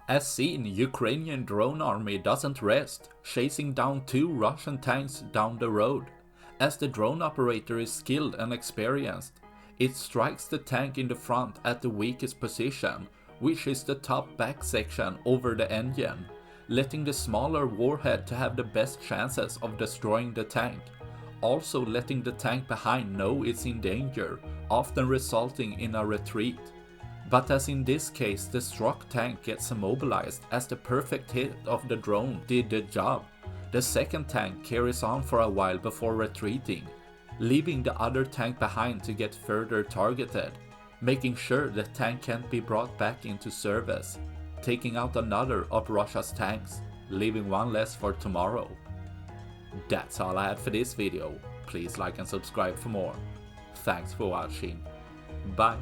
As seen, Ukrainian drone army doesn't rest, chasing down 2 Russian tanks down the road. As the drone operator is skilled and experienced, it strikes the tank in the front at the weakest position, which is the top back section over the engine, letting the smaller warhead to have the best chances of destroying the tank, also letting the tank behind know it's in danger, often resulting in a retreat. But as in this case, the struck tank gets immobilized as the perfect hit of the drone did the job. The second tank carries on for a while before retreating, leaving the other tank behind to get further targeted, making sure the tank can't be brought back into service, taking out another of Russia's tanks, leaving one less for tomorrow. That's all I had for this video. Please like and subscribe for more. Thanks for watching. Bye.